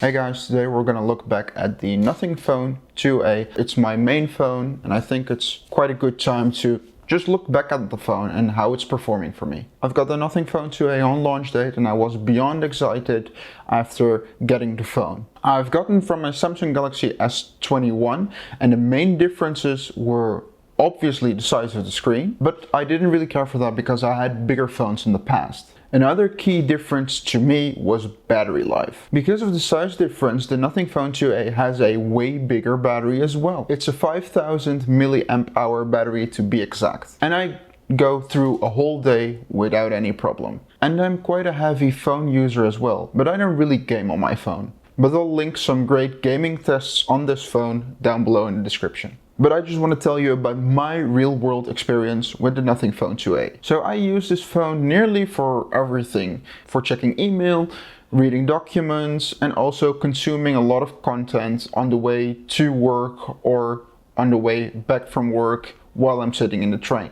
Hey guys, today we're gonna look back at the Nothing Phone 2A. It's my main phone and I think it's quite a good time to just look back at the phone and how it's performing for me. I've got the Nothing Phone 2A on launch date and I was beyond excited after getting the phone. I've gotten from a Samsung Galaxy S21 and the main differences were obviously the size of the screen, but I didn't really care for that because I had bigger phones in the past. Another key difference to me was battery life. Because of the size difference, the Nothing Phone 2A has a way bigger battery as well. It's a 5000 milliamp hour battery to be exact. And I go through a whole day without any problem. And I'm quite a heavy phone user as well, but I don't really game on my phone. But I'll link some great gaming tests on this phone down below in the description. But I just want to tell you about my real-world experience with the Nothing Phone 2A. So I use this phone nearly for everything. For checking email, reading documents, and also consuming a lot of content on the way to work or on the way back from work while I'm sitting in the train.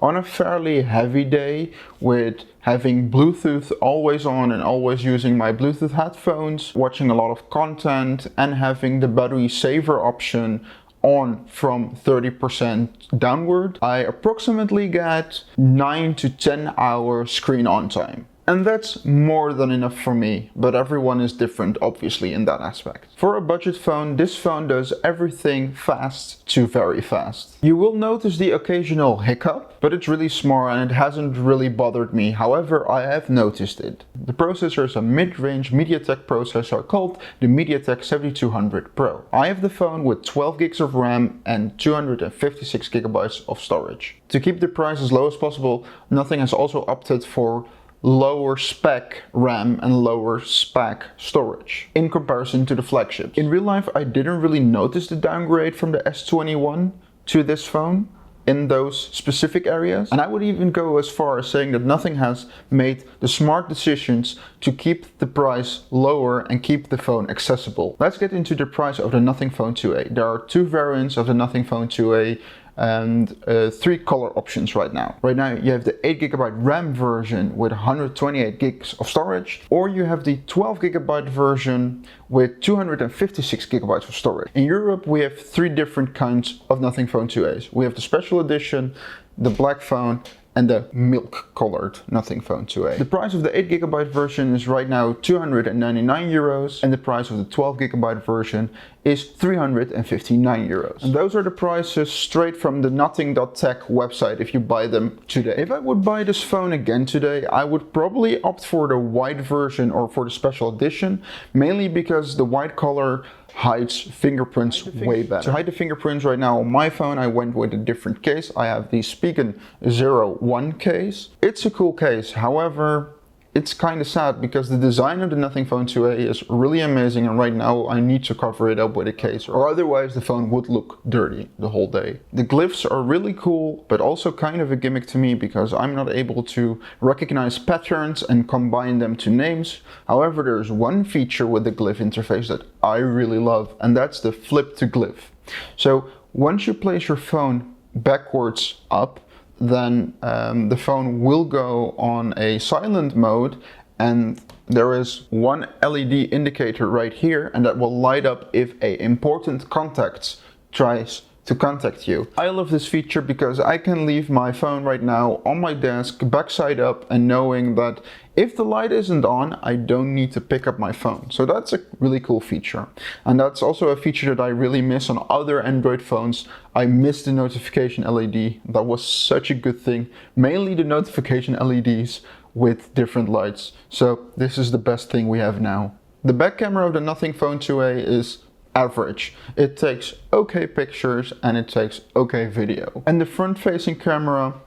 On a fairly heavy day, with having Bluetooth always on and always using my Bluetooth headphones, watching a lot of content, and having the battery saver option on from 30% downward, I approximately get 9 to 10 hours screen on time. And that's more than enough for me, but everyone is different obviously in that aspect. For a budget phone, this phone does everything fast to very fast. You will notice the occasional hiccup, but it's really small and it hasn't really bothered me. However, I have noticed it. The processor is a mid-range MediaTek processor called the MediaTek 7200 Pro. I have the phone with 12 gigs of RAM and 256 gigabytes of storage. To keep the price as low as possible, Nothing has also opted for lower spec RAM and lower spec storage in comparison to the flagships. In real life, I didn't really notice the downgrade from the S21 to this phone in those specific areas. And I would even go as far as saying that Nothing has made the smart decisions to keep the price lower and keep the phone accessible. Let's get into the price of the Nothing Phone 2A. There are two variants of the Nothing Phone 2A and three color options right now. Right now you have the 8GB RAM version with 128 gigs of storage, or you have the 12GB version with 256 gigabytes of storage. In Europe we have three different kinds of Nothing Phone 2As. We have the special edition, the black phone, and the milk colored Nothing Phone 2A. The price of the 8GB version is right now 299 euros and the price of the 12GB version is 359 euros. And those are the prices straight from the nothing.tech website if you buy them today. If I would buy this phone again today, I would probably opt for the white version or for the special edition, mainly because the white color hides fingerprints way better. To hide the fingerprints right now on my phone, I went with a different case. I have the Spigen 01 case. It's a cool case, however, it's kind of sad because the design of the Nothing Phone 2A is really amazing and right now I need to cover it up with a case or otherwise the phone would look dirty the whole day. The glyphs are really cool but also kind of a gimmick to me because I'm not able to recognize patterns and combine them to names. However, there's one feature with the glyph interface that I really love and that's the flip to glyph. So once you place your phone backwards up, then the phone will go on a silent mode and there is one LED indicator right here and that will light up if a important contact tries to contact you. I love this feature because I can leave my phone right now on my desk backside up and knowing that if the light isn't on, I don't need to pick up my phone. So that's a really cool feature. And that's also a feature that I really miss on other Android phones. I miss the notification LED. That was such a good thing. Mainly the notification LEDs with different lights. So this is the best thing we have now. The back camera of the Nothing Phone 2A is average. It takes okay pictures and it takes okay video. And the front facing camera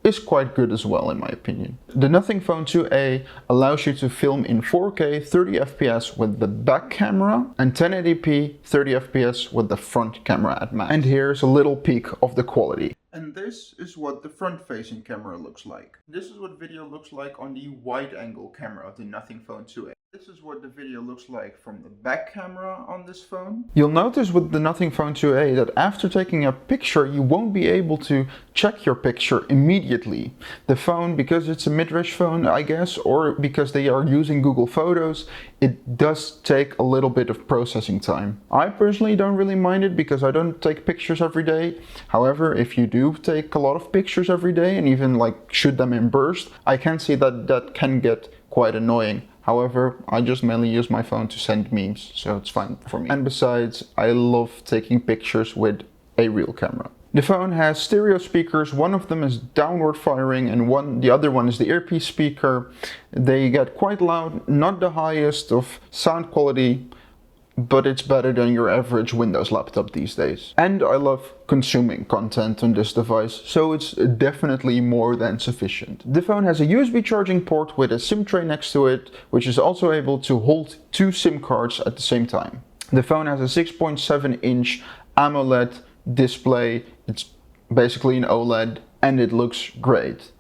is quite good as well in my opinion. The Nothing Phone 2A allows you to film in 4K 30fps with the back camera and 1080p 30fps with the front camera at max. And here's a little peek of the quality. And this is what the front facing camera looks like. This is what video looks like on the wide angle camera of the Nothing Phone 2A. This is what the video looks like from the back camera on this phone. You'll notice with the Nothing Phone 2a that after taking a picture you won't be able to check your picture immediately. The phone, because it's a mid-range phone I guess, or because they are using Google Photos, it does take a little bit of processing time. I personally don't really mind it because I don't take pictures every day. However, if you do take a lot of pictures every day and even like shoot them in bursts, I can see that that can get quite annoying. However, I just mainly use my phone to send memes, so it's fine for me. And besides, I love taking pictures with a real camera. The phone has stereo speakers. One of them is downward firing and the other one is the earpiece speaker. They get quite loud, not the highest of sound quality, but it's better than your average Windows laptop these days. And I love consuming content on this device, so it's definitely more than sufficient. The phone has a USB charging port with a SIM tray next to it, which is also able to hold 2 SIM cards at the same time. The phone has a 6.7-inch AMOLED display. It's basically an OLED and it looks great.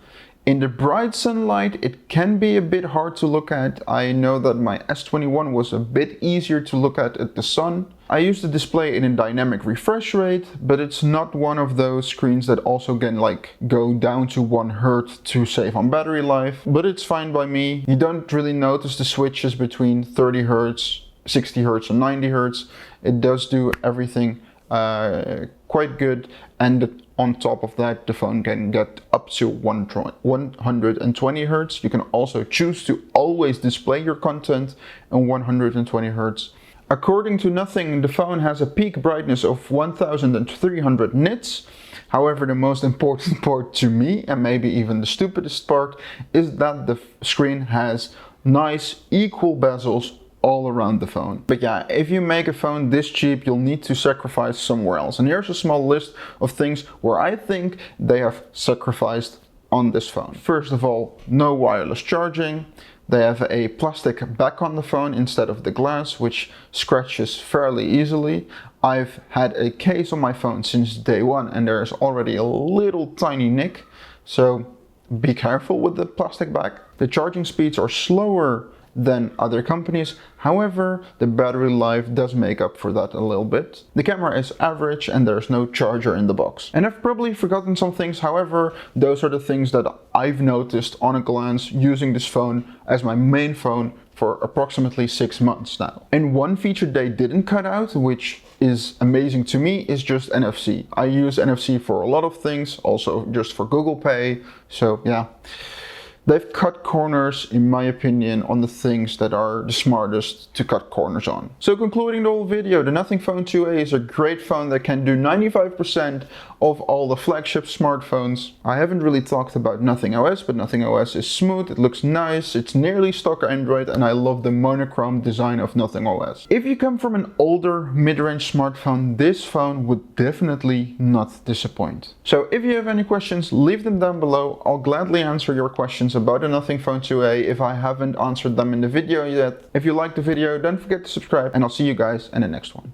In the bright sunlight, it can be a bit hard to look at. I know that my S21 was a bit easier to look at the sun. I use the display in a dynamic refresh rate, but it's not one of those screens that also can like go down to 1 Hz to save on battery life, but it's fine by me. You don't really notice the switches between 30 Hz, 60 Hz and 90 Hz. It does do everything quite good, and on top of that the phone can get up to 120 Hz. You can also choose to always display your content in 120 Hz. According to Nothing, the phone has a peak brightness of 1300 nits. However, the most important part to me, and maybe even the stupidest part, is that the screen has nice equal bezels all around the phone. But yeah, if you make a phone this cheap, you'll need to sacrifice somewhere else. And here's a small list of things where I think they have sacrificed on this phone. First of all, no wireless charging. They have a plastic back on the phone instead of the glass, which scratches fairly easily. I've had a case on my phone since day one and there's already a little tiny nick, so be careful with the plastic back. The charging speeds are slower than other companies. However, the battery life does make up for that a little bit. The camera is average and there's no charger in the box. And I've probably forgotten some things, however, those are the things that I've noticed on a glance using this phone as my main phone for approximately 6 months now. And one feature they didn't cut out, which is amazing to me, is just NFC. I use NFC for a lot of things, also just for Google Pay, so yeah. They've cut corners, in my opinion, on the things that are the smartest to cut corners on. So concluding the whole video, the Nothing Phone 2a is a great phone that can do 95% of all the flagship smartphones. I haven't really talked about Nothing OS, but Nothing OS is smooth, it looks nice, it's nearly stock Android, and I love the monochrome design of Nothing OS. If you come from an older mid-range smartphone, this phone would definitely not disappoint. So if you have any questions, leave them down below. I'll gladly answer your questions about the Nothing Phone 2a if I haven't answered them in the video yet. If you liked the video, don't forget to subscribe, and I'll see you guys in the next one.